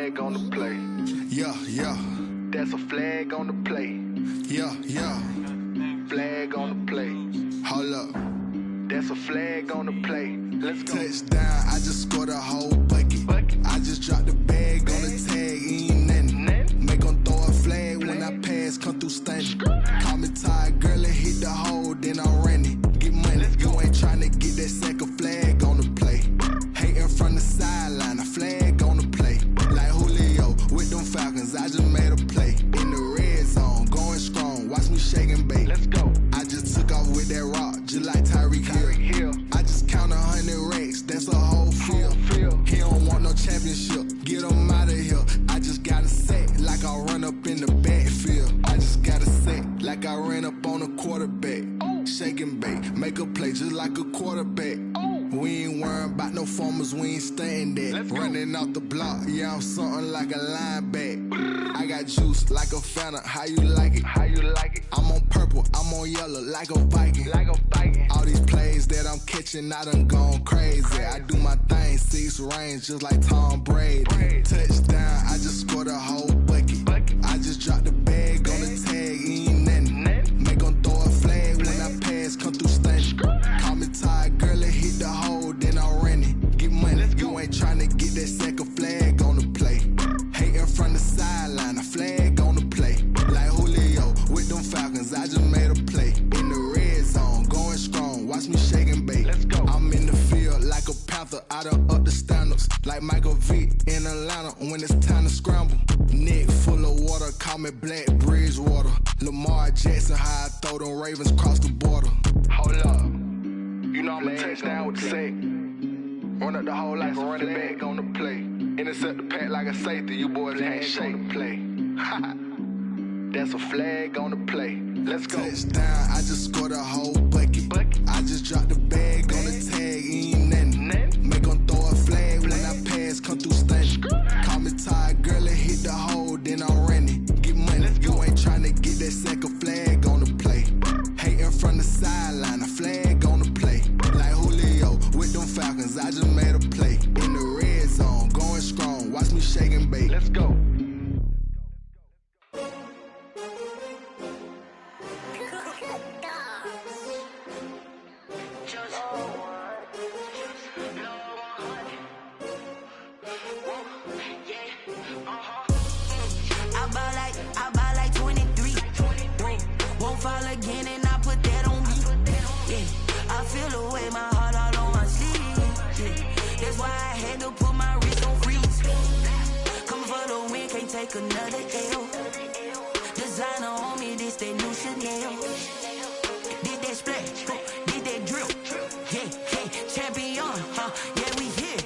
flag on the play. Yeah, yeah. That's a flag on the play. Yeah, yeah. Flag on the play. Hold up. That's a flag on the play. Let's go. Touchdown, I just scored a whole bucket. I just dropped the bag on the tag, ain't nothing. Make them throw a flag when I pass, come through stunning. Call me tired, girl, and hit the hole, then I'm running. Get money, you ain't tryna get that second flag on the play. Hating from the sideline, a flag on the play. Like Julio with them Falcons, I just made a play. In the red zone, going strong, watch me shake and bake. Let's go. I just took off with that rock, just like Tyreek Hill. I just count 100 racks, that's a whole field. He don't want no championship, get him out of here. I just gotta say, like I run up in the backfield. I just gotta say, like I ran up on a quarterback. Shake and bake, make a play just like a quarterback. We ain't worrying about no formers, we ain't staying there. Running off the block, yeah, I'm something like a linebacker. I got juice like a Fanta, how you like it? How you like it? I'm on purple, I'm on yellow, like a Viking. Like a Viking. All these plays that I'm catching, I done gone crazy. I do my thing, 6 range, just like Tom Brady. Touchdown, I just scored a whole bucket. I I just dropped the bag on the tag, ain't nothing. Make them throw a flag when I pass, come through stunning. Call me tired, girl, it hit the hole, then I ran it. Get money, you ain't tryna get that second flag on the play. Hating from the sideline, a flag on the play. Like Julio with them Falcons, I just made a play. In the red zone, going strong, watch me shake and bake. Let's go. I'm in the field like a panther, I done up the standards. Like Michael Vick in Atlanta when it's time to scramble. Neck full of water, call me Black Bridgewater. Lamar Jackson, how I throw them Ravens cross the border. Hold up. You know I'm a touchdown with the sack. Run up the whole like a running back on the play. Intercept the pack like a safety, you boys can't shake the play. That's a flag on the play. Let's go. Touchdown, I just scored a whole bucket. I just dropped the bag on the tag, ain't nothing. Make them throw a flag when I pass, come through stunning. Call me tired, girl, it hit the hole, then I ran it. Get money, you ain't tryna get that second flag on the play. Hating from the sideline, a flag on the play. Like Julio with them Falcons, I just made a play. In the red zone, going strong, watch me shake and bake. Let's go. I buy like 23. Won't fall again and I put that on me. Yeah, I feel the way my heart all on my sleeve. Yeah, that's why I had to put my wrist on freeze. Coming for the win, can't take another L. Designer on me, this that new Chanel. Did that splash, did that drill. Yeah, champion, yeah, we here.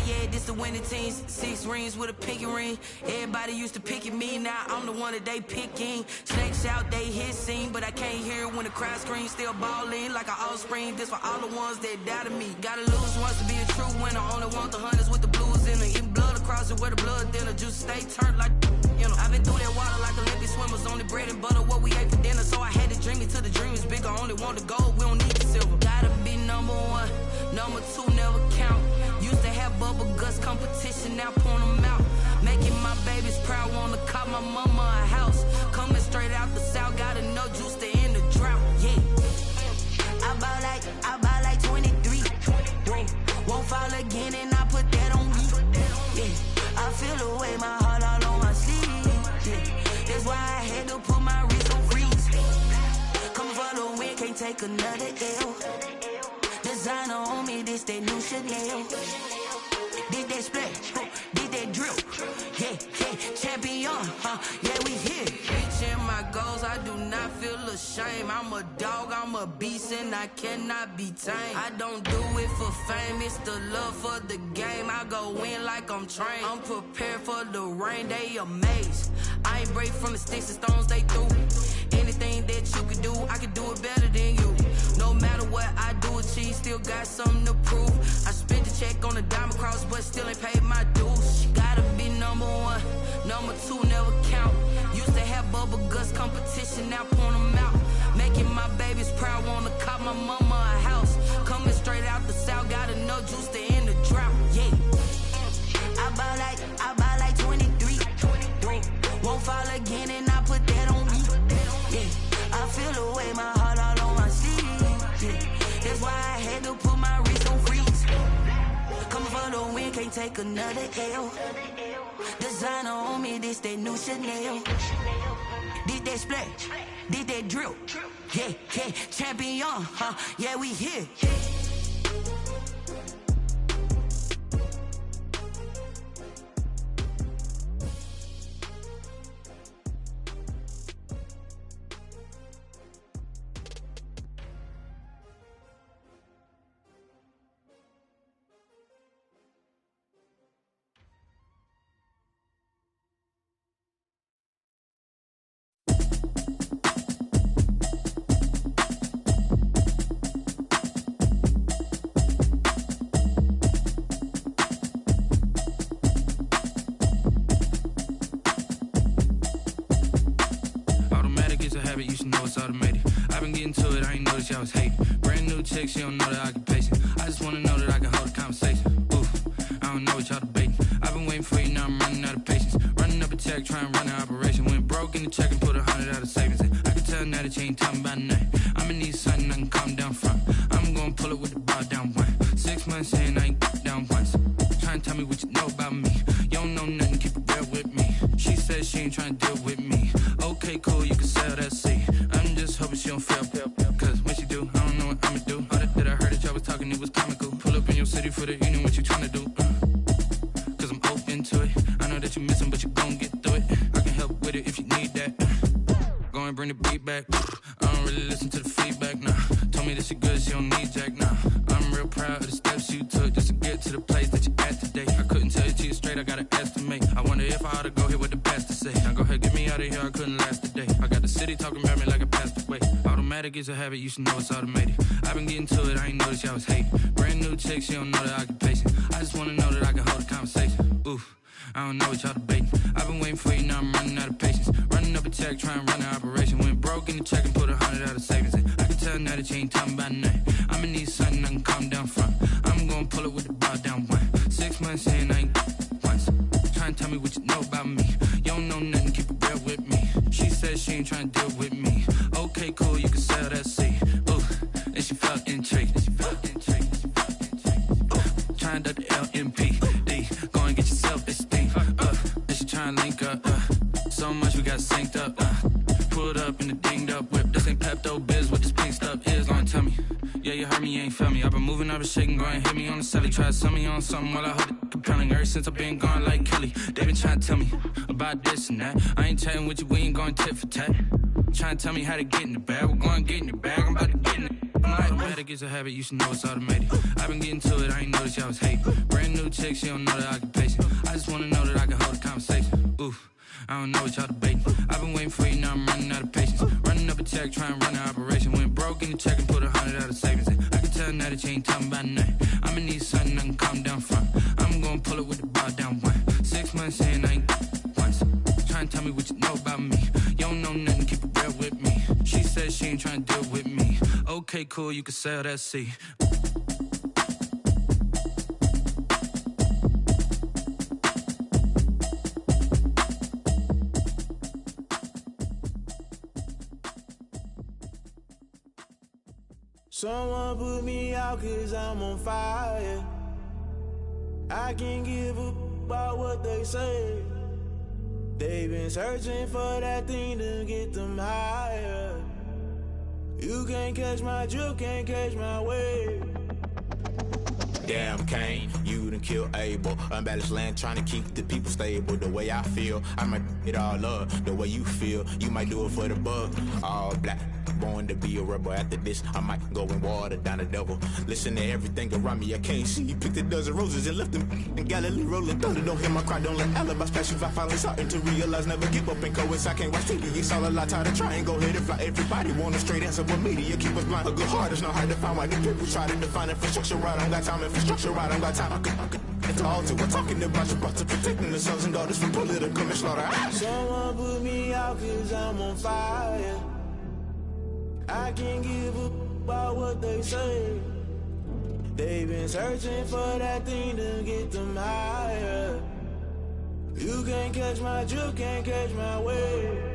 Yeah, this the winning team. 6 rings with a pinky ring. Everybody used to pick at me, now I'm the one that they picking. Snakes out, they hit scene, but I can't hear it when the crowd screams. Still balling like an offspring. This for all the ones that doubted me. Gotta lose once to be a true winner. Only want the hunters with the blues in it. Eating blood across it where the blood dinner. Juice stay turned like, you know. I've been through that water like Olympic swimmers. Only bread and butter, what we ate for dinner. So I had to dream it till the dream is bigger. Only want the gold, we don't need the silver. Gotta be number 1, number 2 never count. Used to have bubble guts competition, now point them out. Making my babies proud, wanna cop my mama a house. Coming straight out the south, gotta know juice to end the drought. Yeah, I buy like 23. Won't fall again and I put that on me. Yeah, I feel the way my heart all on my sleeve. Yeah, that's why I had to put my wrist on freeze. Coming for the win, can't take another L. Designer on me, this that new Chanel. Did that splash, did that drill. Yeah, champion, yeah, we here. Reaching my goals, I do not feel ashamed. I'm a dog, I'm a beast, and I cannot be tamed. I don't do it for fame, it's the love for the game. I go in like I'm trained. I'm prepared for the rain, they amazed. I ain't break from the sticks and stones they threw. Anything that you can do, I can do it better than you. No matter what I do, achieve, still got something to prove. I spent the check on the diamond cross, but still ain't paid my dues. Gotta be number 1, number 2 never count. Used to have bubble guts competition, now point them out. Making my babies proud, wanna cop my mama a house. Coming straight out the south, gotta know juice to end the drought. Yeah, I buy like 23. Won't fall again and I put that on me. Yeah, I feel the way my heart all on my sleeve. Yeah, that's why I had to put my wrist on freeze. Coming for the win, can't take another L. Designer on me, this that new Chanel. Did that splash, did that drill. Yeah, champion, yeah, we here. You should know it's automated. I've been getting to it, I ain't noticed y'all was hating. Brand new chick, she don't know the occupation. I just wanna know that I can hold a conversation. Oof, I don't know what y'all debating. I've been waiting for you, now I'm running out of patience. Running up a check, trying to run an operation. Went broke me what you know about me. You don't know nothing, keep it real with me. She said she ain't trying to deal with me. Okay, cool, you can sell that seat. I'm just hoping she don't fail. Cause when she do, I don't know what I'ma do. All that I heard that y'all was talking, it was comical. Pull up in your city for the evening, what you trying to do? Cause I'm open to it. I know that you missing, but you gon' get through it. I can help with it if you need that. Go and bring the beat back. I don't really listen to the feedback, nah. Told me that she good, she don't need Jack, nah. I'm real proud of the steps you took just to get to the place that you at today. I couldn't tell you to you straight, I gotta estimate. I wonder if I ought to go here with the best to say. Now go ahead, get me out of here, I couldn't last today. I got the city talking about me like a passed away. Automatic is a habit, you should know it's automated. I've been getting to it, I ain't noticed y'all was hating. Brand new chick, she don't know the occupation. I just wanna know that I can hold a conversation. Oof. I don't know what y'all debating. I've been waiting for you, now I'm running out of patience. Running up a check, trying to run an operation. Went broke in the check and put 100 out of savings in. I can tell now that you ain't talking about nothing. I'ma need something I can calm down from. I'm gonna pull it with the bar down one. 6 months in, I ain't once. Trying to tell me what you know about me. You don't know nothing, keep it real with me. She said she ain't trying to deal with me. Okay, cool, you can sell that seat. Ooh, and she felt intrigued. Trying to the LMP. Go and get yourself esteem. And she trying to link up. So much we got synced up. Pulled up in the dinged up whip. This ain't Pepto-Biz, what this pink stuff is. Long tell me. Yeah, you heard me, you ain't felt me. I've been moving, I've been shaking, go and hit me on the celly. Try to sell me on something while I hold it compelling. Ever since I've been gone like Kelly, they been trying to tell me about this and that. I ain't chatting with you, we ain't going tit for tat. Trying to tell me how to get in the bag. We're going to get in the bag, I'm about to get in it. Automatic is a habit, you should know it's automated. I've been getting to it, I ain't noticed y'all was hating. Brand new chick, she don't know the occupation. I just wanna know that I can hold a conversation. Oof, I don't know what y'all debating. I've been waiting for you, now I'm running out of patience. Running up a check, trying to run an operation. Went broke in the check and put 100 out of savings in. I can tell now that you ain't talking about nothing. I'ma need something I can calm down from. I'm gonna pull it with the bar down one. 6 months in, I ain't once. Trying to tell me what you know about me. You don't know nothing, keep it real with me. She said she ain't trying to deal with me. Okay, cool, you can sell that seat. Someone put me out cause I'm on fire. I can't give up about what they say. They've been searching for that thing to get them higher. You can't catch my drift, can't catch my wave. Damn Kane, you done killed Abel. Unbalanced land, trying to keep the people stable. The way I feel, I might it all up. The way you feel, you might do it for the bug. All black, born to be a rebel. After this, I might go and water down the devil. Listen to everything around me, I can't see. Picked a dozen roses and left them in Galilee rolling thunder. Don't hear my cry, don't let alibis pass you. I finally starting to realize, never give up and coincide. Can't watch TV, it's all a lot. Tired of trying, go ahead and fly. Everybody want a straight answer, but media keep us blind. A good heart is not hard to find. Why the people try to define infrastructure right? I don't got time, infrastructure right, I don't got time. I could it's all to. We're talking about your brother, protecting the sons and daughters from political manslaughter. Someone put me out cause I'm on fire. I can't give up about what they say. They've been searching for that thing to get them higher. You can't catch my drift, can't catch my wave.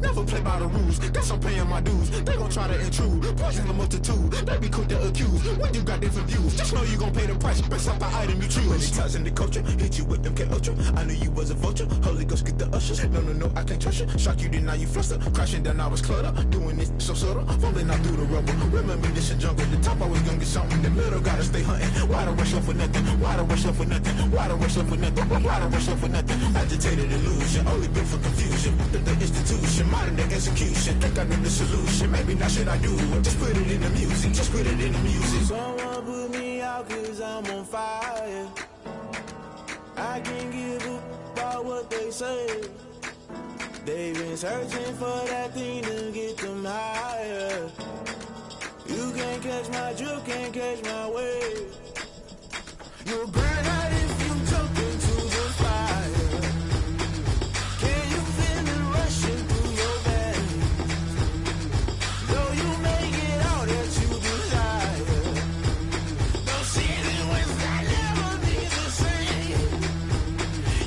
Never play by the rules, guess I'm paying my dues. They gon' try to intrude, poison the multitude. They be quick to accuse, when you got different views. Just know you gon' pay the price, based off the item you choose. Many times in the culture, hit you with them K-Ultra. I knew you was a vulture, Holy Ghost get the ushers. No, I can't trust you. Shock you, then now you fluster. Crashing down, I was cluttered. Doing this so subtle, falling out through the rubble. Remember this in jungle, the top I was gonna get something. The middle gotta stay hunting. Why the rush up for nothing? Why the rush up for nothing? Why the rush up for nothing? Why the rush up for nothing? Agitated illusion, only built for confusion. The institution, modern day execution. Think I know the solution. Maybe not should I do it? Just put it in the music. Just put it in the music. Someone put me out cause I'm on fire. I can't give up about what they say. They've been searching for that thing to get them higher. You can't catch my drift, can't catch my wave. You'll burn out if you jump into the fire. Can you feel it rushing through your veins? Though you may get all that you desire, don't see it when I never be the same.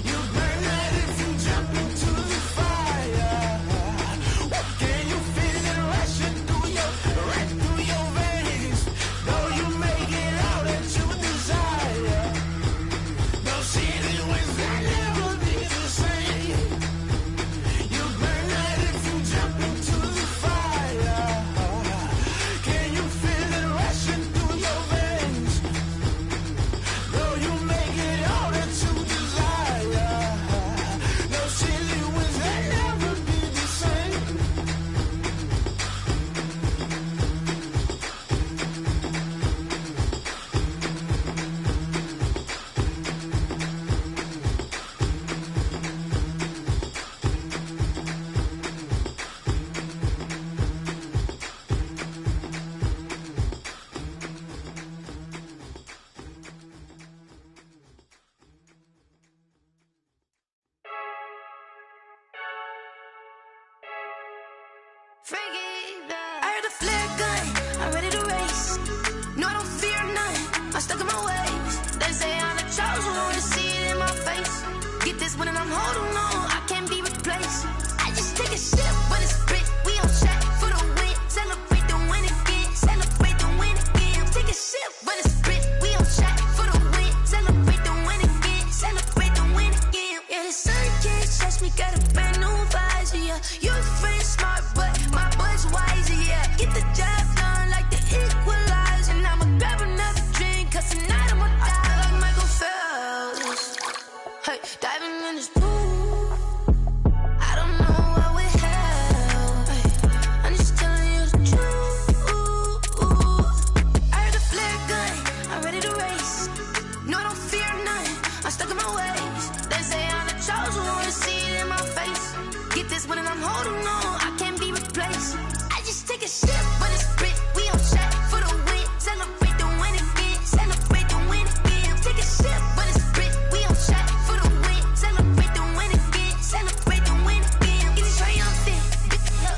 You burn out if you jump into the fire. Can you feel it rushing through your veins? I heard the flare gun, I'm ready to race. No, I don't fear none, I'm stuck in my ways. They say I'm the chosen one, to see it in my face. Get this one and I'm holding on, I can't be replaced. I just take a sip when it's spit, we on track for the win. Celebrate the win again, celebrate the win again. Take a sip when it's spit, we on track for the win. Celebrate the win again, celebrate the win again. Yeah, the sun can't touch me, got a brand new visor, yeah. Your friend smart, but my boy's wiser, yeah. Get the job done like the equalizer. And I'ma grab another drink, cause tonight I'ma die like Michael Phelps. Hey, diving in this pool, I don't know what would help. Hey, I'm just telling you the truth. I heard the flare gun, I'm ready to race. No, I don't fear none, I'm stuck in my ways. They say I'm the chosen one, to see it in my face. Get this one and I'm holding on, I can't be replaced. I just take a sip when it's spit, we on track for the win. Celebrate the win again, celebrate the win again. Take a sip when it's spit, we on track for the win. Celebrate the win again, celebrate the win again. Get it triumphant,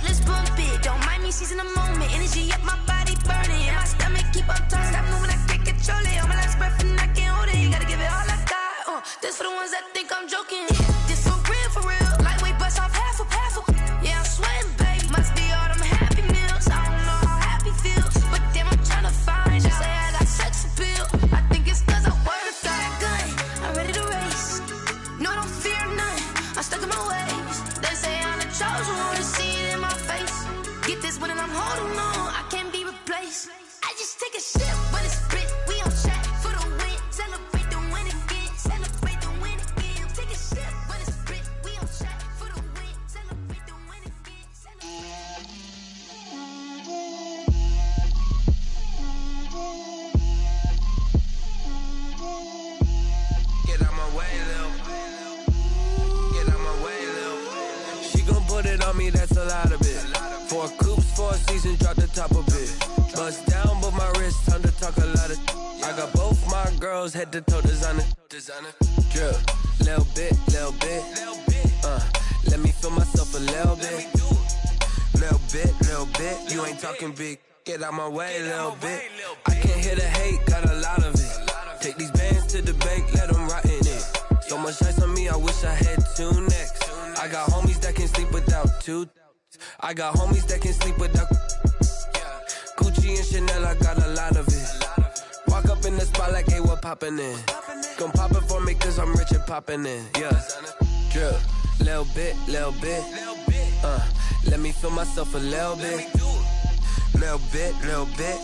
let's bump it. Don't mind me seizing the moment, energy up my body burning. And my stomach keep on turning, stop moving, I can't control it. On my last breath and I can't hold it, you gotta give it all I got. This for the ones that think I'm joking. This for real, lightweight bust off half a. Yeah, I'm sweating, baby, must be all them happy meals. I don't know how happy feels, but damn, I'm trying to find out. Say I got sex appeal, I think it's cause I work a fire gun, I'm ready to race. No, I don't fear none, I'm stuck in my ways. They say I'm the chosen one, to see it in my face. Get this one and I'm holding on, I can't be replaced. I just take a sip when it's spit, we on track for the win. Celebrate the win again, celebrate the win again. Take a sip when it's spit, we on track for the win. Celebrate the win again, Get out my way, Lil. Get out my way, Lil. She gon' put it on me, that's a lot of it. 4 coops, 4 seasons, drop the top a bit. Bust down, but my wrist, time to talk a lot of. I got both my girls, head to toe designer. Drip, little bit. Let me feel myself a little bit. Little bit. You ain't talking big. Get out my way, little bit. I can't hear the hate, got a lot of it. Take these bands to the bank, let them rot in it. So much ice on me, I wish I had 2 necks. I got homies that can sleep without 2. I got homies that can sleep without Gucci and Chanel, I got a lot of it. Walk up in the spot like, hey, what poppin' in? Gon' pop it for me cause I'm rich and poppin' in. Yeah, drip, little bit. Let me feel myself a little bit. Little bit.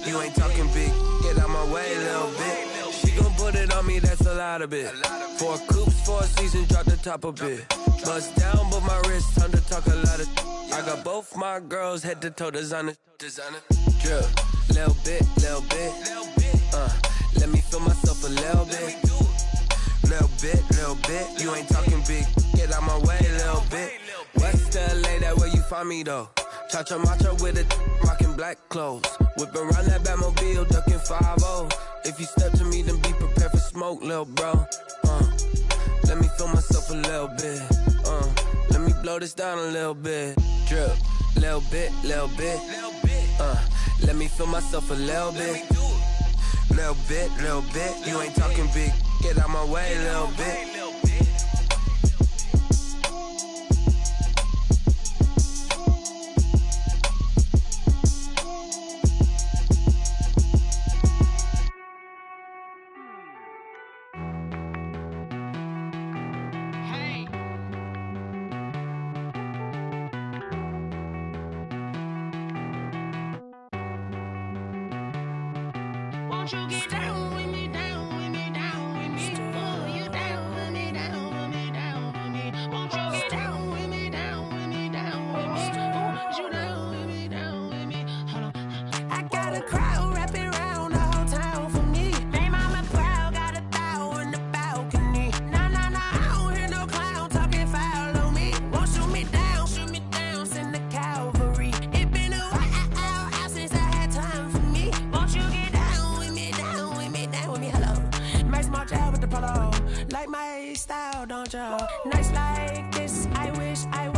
You ain't talking big. Get out my way, little bit. She gon' put it on me, that's a lot of it. 4 coops, 4 seasons, drop the top a bit. Bust down, but my wrist, time to talk a lot of. I got both my girls, head to toe designer. Drip, little bit. Let me feel myself a little bit. Little bit. You ain't talking big. Get out my way, little bit. West LA, that where you find me though. Cha-cha matcha with it, rockin' black clothes. Whippin' around that Batmobile, duckin' 5-0. If you step to me, then be prepared for smoke, lil' bro. Let me feel myself a little bit. Let me blow this down a little bit. Drip, little bit. Let me feel myself a little bit. Little bit. You ain't talking big. Get out my way, little bit. Won't you get down with me, down with me, down with me? Oh, you down with me, down with me, down with me. Won't you get down with me, down with me, down with me? Oh, you down with me, down with me? Hold on. I got a crowd wrapping around the whole town for me. Name on my crowd, got a thou in the balcony. Nah, I don't hear no clown talking foul on me. Won't shoot me down, send the cavalry. It been a while since I had time for me. Won't you get down with me, down with me, down with me? Hello. Max March out with the polo. Like my style, don't you? Nights like this, I wish I